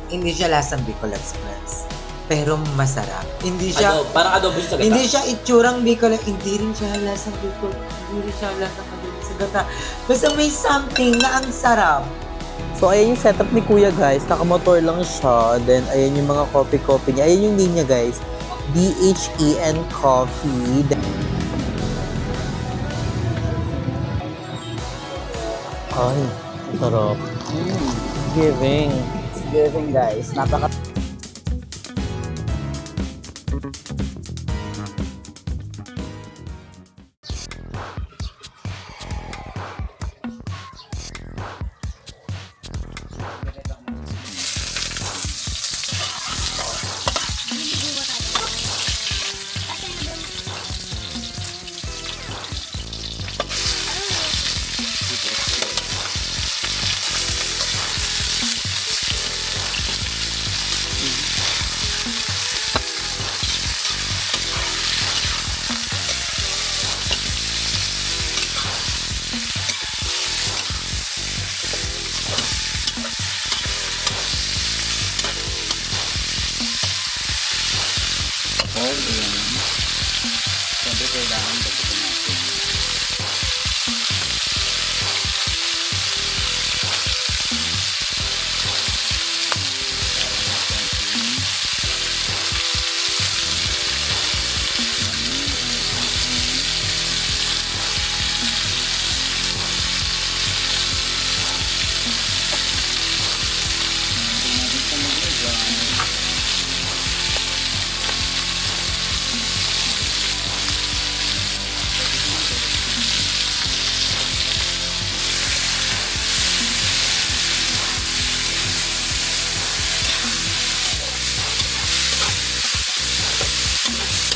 Hindi siya lasang Bicol Express, pero masarap. Hindi siya, Parang adobo siya sa gata. hindi siya itsurang Bicol, hindi rin siya lasang Bicol, hindi rin siya lasang adobo sa gata. Basta may something na ang sarap. So, ayan yung setup ni Kuya, guys. Nakamotor lang siya. Then, ayan yung mga coffee niya. Ayan yung name niya, guys. DHEN Coffee. Ay, sarap. Giving. Giving, guys. Napaka... Siyempre kailangan dagdagan natin.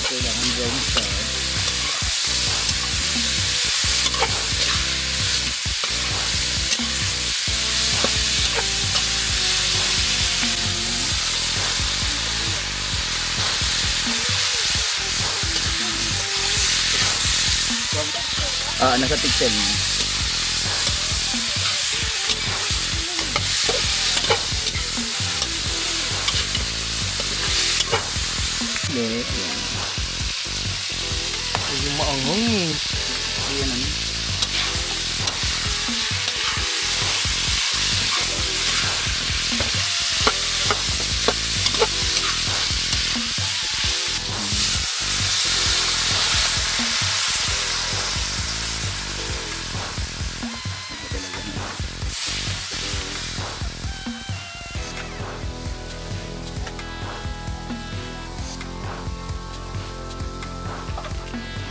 Kailangan brown siya. Nasa pixel mo. Yan. Yung maangoy. Yan ano.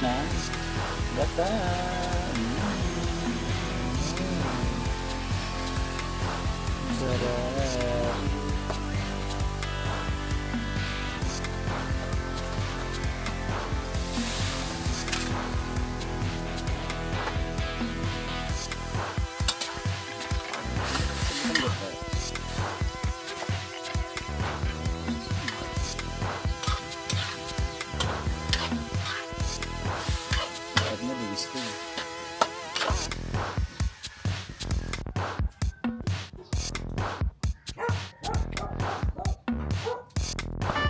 Na gata. Sarap.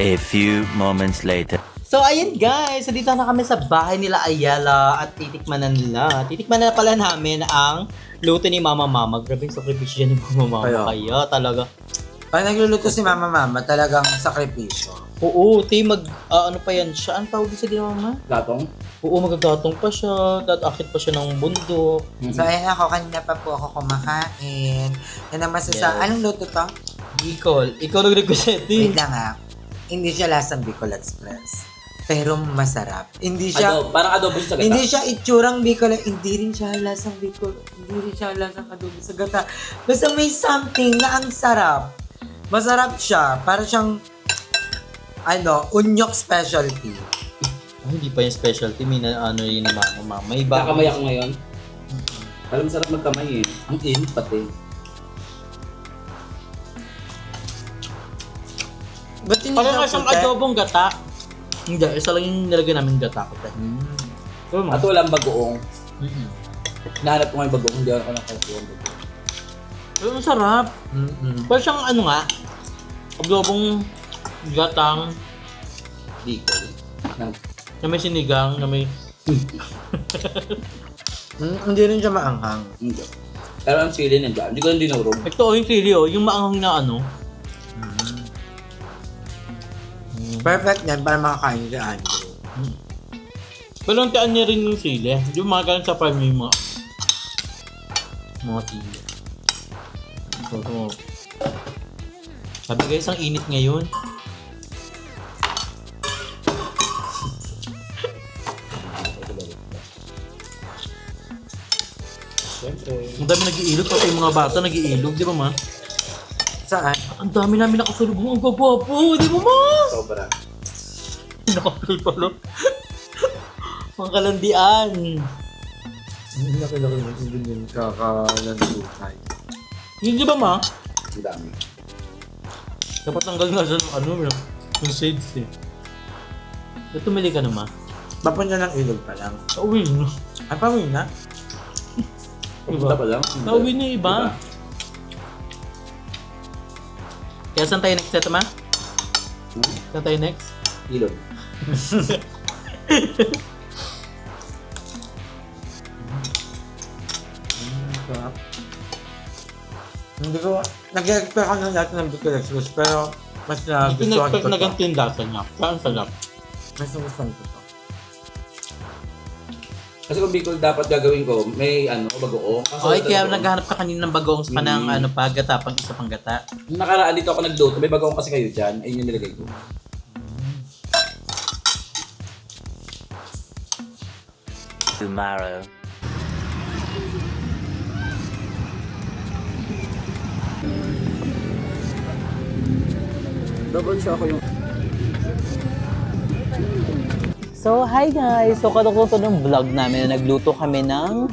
A few moments later. So, ayun guys. So, dito na kami sa bahay nila Ayala at titikman na nila. Titikman na pala namin ang luto ni Mama Mama. Grabe yung sakripisyo ni Mama Mama. Kaya talaga. Pag nagluluto si Mama talagang sakripisyo. Oo, ano pa yan siya? Ang tawag sa ginawa Mama? Gatong? Oo, magagatong pa siya. Akit pa siya ng bundok. So, ayan ako, kanina pa po ako kumakain. Yan naman Yes. anong luto to? Bicol. Ikaw nag-request Wait lang ha. Hindi siya lasang Bicol Express, pero masarap. Hindi siya, Parang adobo siya sa gata. hindi siya itsurang Bicol, hindi rin siya lasang Bicol, hindi rin siya lasang adobo sa gata. Basta may something na ang sarap. Masarap siya, para siyang Unyok specialty. Ay, hindi pa yung specialty. May na, ano yun ni mama. May iba. Kakamay ako ngayon. Alam, sarap magkamay eh. Ang init pati. Ba't hindi Parang na nga siyang puti? adobong gata. Hindi, isa lang yung nilagay namin gata ko. At walang bagoong. Mm-hmm. Nahanap ko nga yung bagoong, hindi ako nakakuha ng bagoong. Pero ang sarap. Parang siyang ano nga, adobong gatang Di ko. na may sinigang, na may... Hindi rin siya maanghang. Hindi. Pero ang sili nandiyan. Hindi ko lang dinurog. Ito, yung chili, yung maanghang na ano. Perfect yan para makakain si Andrew. Pero ang taan niya rin yung sili. Yung mga ganun sa prime yung mga sili. So, sabi guys, ang init ngayon. Siyempre. Ang dami nag-iilog, pati yung mga bata nag-iilog, di ba ma? Saan? Ang dami namin nakasalubong, ang gwapo, di ba ma? Sobra. Nakapil pala. Mga kalandian. Hindi na kailangan yung hindi kakalandukan. Yun di ba ma? Ang dami. Dapat tanggal nga siya ng ano, yung shades eh. Ito tumili ka na ma? Papunta ng ilog pa lang. Pauwi na. Ay, pawin na? Pupunta pa lang. Pauwi na yung iba. Diba? Kaya saan tayo next, Teta Ma? Hmm? Saan tayo next? Ilog. Sarap. Hindi ko, nag-expect ako ng lahat ng Bicol Express, pero mas Hindi nagustuhan ko na-expect na to. ganito yung lasa niya. Saan sarap? Mas nagustuhan ko to. Kasi kung Bicol dapat gagawin ko, may bagoong. Kaso Okay, kaya bagoong. naghahanap ka kanina ng bagoong pa ng gata, pang isa pang gata. Nung nakaraan dito ako nagluto, may bagoong kasi kayo dyan. Ayun yung nilagay ko. Tomorrow. Double siya ako yung... So, hi guys! So, kadukuto ng vlog namin na nagluto kami ng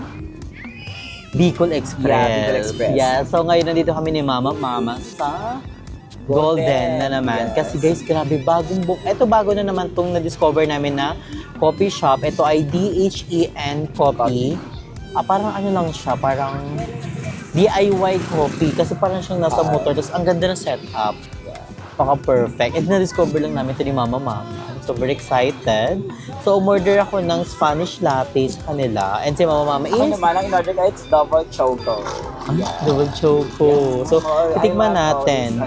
Bicol Express. Yeah, Bicol Express. Yeah, so ngayon nandito kami ni Mama sa Golden na naman. Yes. Kasi guys, grabe, bagong book. Ito bago na naman itong na-discover namin na coffee shop. Ito ay DHEN Coffee. Parang ano lang siya, parang DIY coffee. Kasi parang siyang nasa motor. Tapos ang ganda ng setup. Paka-perfect. And na-discover lang namin ito ni Mama. I'm so very excited. So, umorder ako ng Spanish latte sa kanila. And si Mama Ako is naman, ang in-order ko, it's double choco. double choco. So, titikman natin.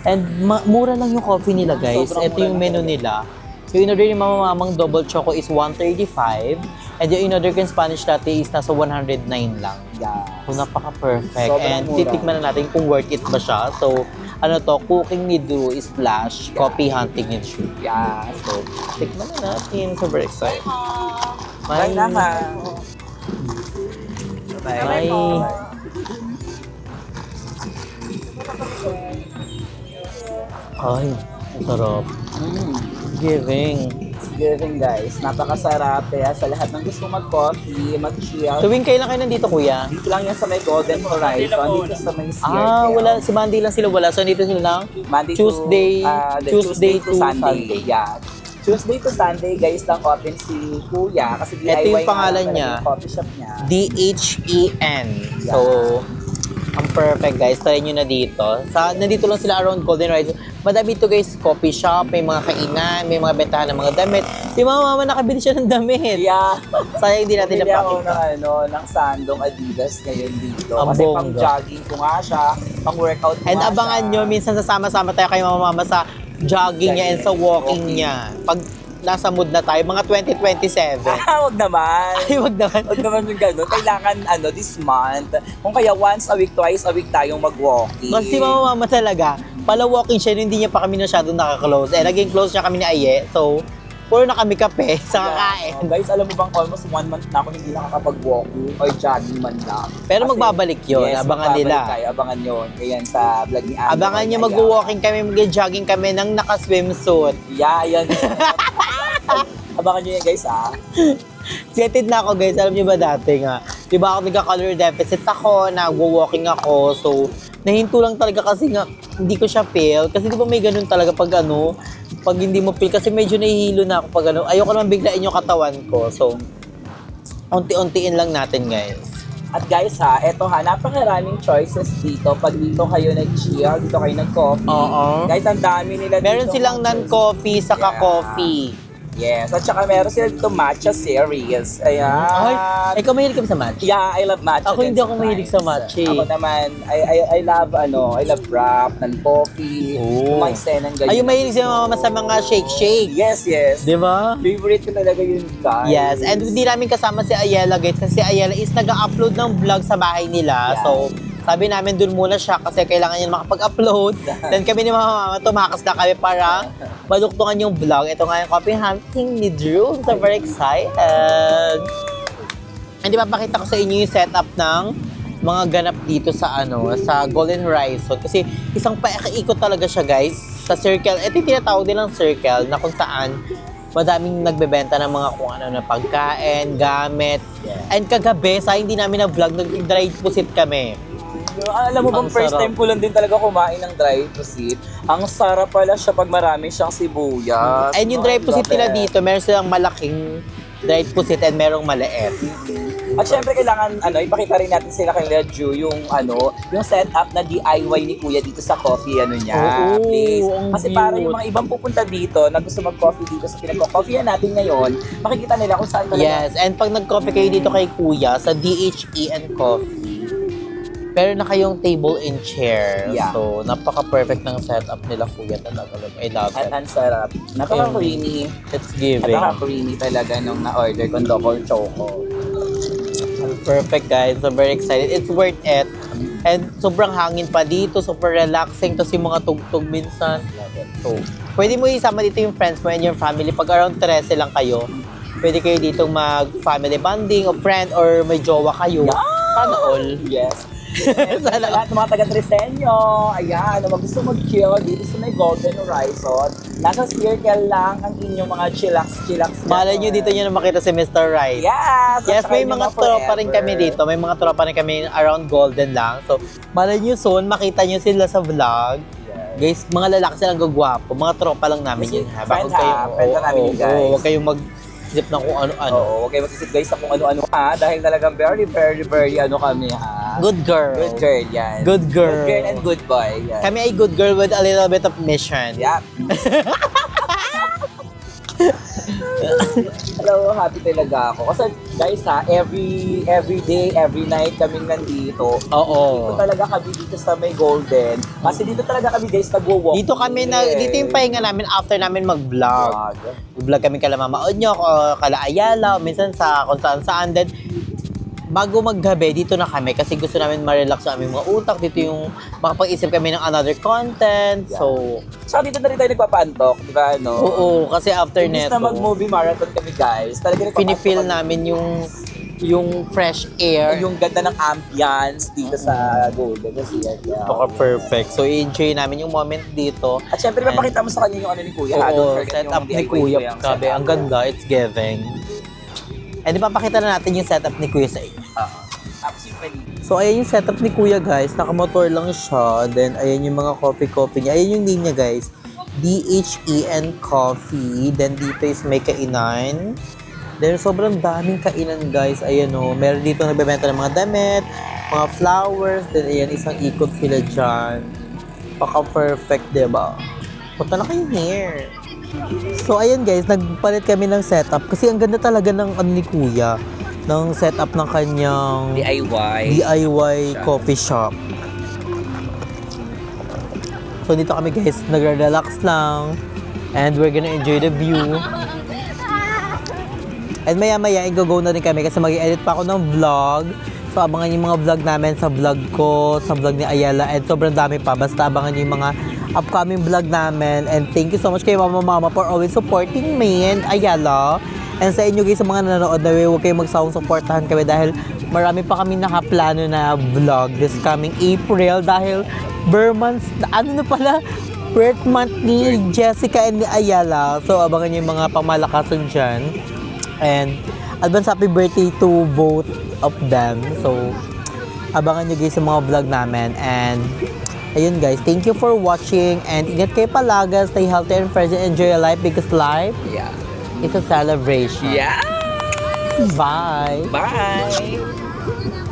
And mura lang yung coffee nila, guys. Sobrang Ito mura yung na menu nila. Yung in-order ni Mama Mamang double choco is 135. And yung in-order ko yung Spanish latte is nasa 109 lang. Yeah. So, napaka-perfect. Sobrang And mura. titikman na natin kung worth it ba siya. So, ano to, cooking ni Drew / coffee hunting ni Drew. Yeah. So, tikman na natin. Super excited. Bye na ka. Bye. Ay, sarap. Giving. Giving guys. Napakasarap. Kaya sa lahat ng gusto mag-coffee, mag-chill. Tuwing kailan kayo nandito, kuya? Dito lang yan sa may Golden Horizon. Dito sa may CRL. Wala. Si Mandy lang sila wala. So, nandito sila lang? Monday Tuesday to to Sunday. Yeah. Tuesday to Sunday, guys, lang open si Kuya. Kasi DIY Ito yung nga pangalan lang niya. yung coffee shop niya. DHEN. So, ang perfect guys. Try nyo na dito. Nandito lang sila around Golden Horizon. Madami ito guys. Coffee shop, may mga kainan, may mga bentahan ng mga damit. Si Mama nakabili siya ng damit. Yeah. Sayang hindi natin Bumili ako napakita. ng sandong Adidas ngayon dito. Ang Kasi bongga. pang jogging ko nga siya, pang workout ko And nga abangan siya. nyo, minsan sasama-sama tayo kay Mama sa jogging niya and sa walking niya. Pag nasa mood na tayo, mga 2027. Wag naman. Ay, wag naman. Wag naman yung gano'n. Kailangan, this month, kung kaya once a week, twice a week tayong mag-walking. Kasi si Mama talaga, pala walking siya, hindi niya pa kami masyadong naka-close. Eh, naging close niya kami ni Aye. So, puro na kami kape sa kakain. Guys, alam mo bang almost 1 month na ako hindi nakakapag-walking or jogging man lang. Pero Kasi- magbabalik yun, yes, abangan magbabalik nila. Tayo, abangan yun. Ayan sa vlog ni Ami. Abangan nyo, mag-walking kami, mag-jogging kami ng naka-swimsuit. Yeah, yan. Abangan nyo yan guys Excited na ako guys, alam niyo ba dati nga, di ba ako nagka-color deficit ako, nag-walking ako, so nahinto lang talaga kasi nga hindi ko siya feel, kasi di ba may ganun talaga pag pag hindi mo feel, kasi medyo nahihilo na ako pag ayoko naman biglain yung katawan ko, so unti-untiin lang natin guys. At guys eto napakaraming choices dito. Pag dito kayo nag-chill, dito kayo nag-coffee. Oo. Guys, ang dami nila dito. Meron silang non-coffee, saka Yeah. coffee. Yes, at saka meron sila dito matcha series. Ayan. Ay, ikaw mahilig ka ba sa matcha? Yeah, I love matcha. Ako din hindi ako mahilig sa sometimes. matcha eh. Ako naman, I love wrap, non-coffee, Oh. kumaisen ng ganyan. Ay, yung mahilig sa mga shake-shake. Yes, yes. Di ba? Favorite ko talaga yun, guys. Yes, and hindi namin kasama si Ayala guys kasi si Ayala is nag-upload ng vlog sa bahay nila. Yeah. So, sabi namin dun muna siya kasi kailangan niya makapag-upload. Then kami ni Mama tumakas na kami para maduktungan yung vlog. Ito nga yung coffee hunting ni Drew. So, very excited. And di ba pakita ko sa inyo yung setup ng mga ganap dito sa sa Golden Horizon kasi isang paikot talaga siya guys sa circle. Ito yung tinatawag nilang circle na kung saan madaming nagbebenta ng mga kung ano na pagkain, gamit. And kagabi, sa hindi namin na-vlog, nag-dried pusit kami. Alam mo bang Ang first sarap. time ko lang din talaga kumain ng dry pusit. Ang sarap pala siya pag marami siyang sibuyas. And yung Oh, dried I pusit love nila it. dito, meron silang malaking dried pusit and merong maliit. At syempre kailangan ipakita rin natin sila kay Leju yung yung setup na DIY ni Kuya dito sa coffee niya. Oo, Please. ang Kasi cute. para yung mga ibang pupunta dito na gusto mag-coffee dito sa pinagko-coffeean natin ngayon, makikita nila kung saan talaga. Yes, and pag nag-coffee kayo dito kay Kuya sa DHE and Coffee, meron na kayong table and chair. Yeah. So, napaka-perfect ng setup nila Kuya talaga. I love At it. ang sarap. Napaka-creamy. It's giving. Napaka-creamy talaga nung na-order kong double choco. Perfect guys. So, very excited. It's worth it. And sobrang hangin pa dito. Super relaxing. Tapos yung mga tugtog minsan. Love it. So, pwede mo isama dito yung friends mo and your family. Pag around 13 lang kayo, pwede kayo dito mag-family bonding o friend or may jowa kayo. Sana all. Yes. Sana Sa lahat ng mga taga-Trisenyo, ayan, na gusto mag-chill dito sa may Golden Horizon, nasa circle lang ang inyong mga chillax. Malay nyo dito nyo na makita si Mr. Right. Yes! Yes, at saka may yung mga tropa rin forever. kami dito. May mga tropa rin kami around Golden lang. So, malay nyo soon, makita nyo sila sa vlog. Guys, mga lalaki silang gagwapo. Mga tropa lang namin Kasi yun. Ha? friend Huwag ha, friend lang namin yun, guys. Huwag kayong mag-isip ng kung ano-ano. Oo, huwag kayo mag-isip guys sa kung ano-ano dahil talagang very kami Good girl. Good girl, yan. Good girl. Good girl and good boy, yan. Kami ay good girl with a little bit of mission. Yeah. Hello, happy talaga ako. Kasi guys every day, every night kaming nandito. Oo. Dito talaga kami dito sa may Golden. Kasi dito talaga kami guys nagwo-walk. Dito kami dito yung pahinga namin after namin mag-vlog. Vlog kami kala Mama Onyo, kala Ayala, minsan sa kung saan. Then, bago maggabi, dito na kami kasi gusto namin ma-relax sa aming mga utak. Dito yung makapag-isip kami ng another content. So, Dito na rin tayo nagpapantok, di ba, no? oo, kasi after Imbis neto, na mag-movie marathon kami, guys. Talaga pinifeel namin yung fresh air. yung ganda ng ambience dito sa Golden. Kasi Perfect. So, i-enjoy namin yung moment dito. At syempre, mapakita mo sa kanya yung ni Kuya. ha? Don't Oo, forget set yung up ni DIY Kuya. yung Grabe, setup. ang ganda. It's giving. And ipapakita na natin yung setup ni Kuya sa inyo. Tapos yung pwede. So, ayan yung setup ni Kuya, guys. Nakamotor lang siya. Then, ayan yung mga coffee niya. Ayan yung name niya, guys. DHEN Coffee. Then, dito is may kainan. Then, sobrang daming kainan, guys. Ayan, o. Meron dito nagbebenta ng mga damit, mga flowers. Then, ayan, isang ikot sila dyan. Paka-perfect, diba? Punta na kayo here. So, ayan, guys. Nagpalit kami ng setup. Kasi ang ganda talaga ng ni Kuya. Ng setup ng kanyang DIY coffee shop. So dito kami guys, nagre-relax lang and we're gonna enjoy the view. And maya-maya, i-go na rin kami kasi mag-edit pa ako ng vlog. So abangan yung mga vlog namin sa vlog ko, sa vlog ni Ayala, and sobrang dami pa. Basta abangan yung mga upcoming vlog namin. And thank you so much kay Mama for always supporting me and Ayala. And sa inyo guys, sa mga nanonood na huwag kayong magsawang supportahan kami dahil marami pa kami nakaplano na vlog this coming April dahil birth month ni Jessica and ni Ayala. So abangan nyo yung mga pamalakasan dyan. And advance happy birthday to both of them. So abangan nyo guys sa mga vlog namin. And ayun guys, thank you for watching and ingat kayo palaga, stay healthy and fresh and enjoy your life because life is a celebration. Yeah! Bye! Bye!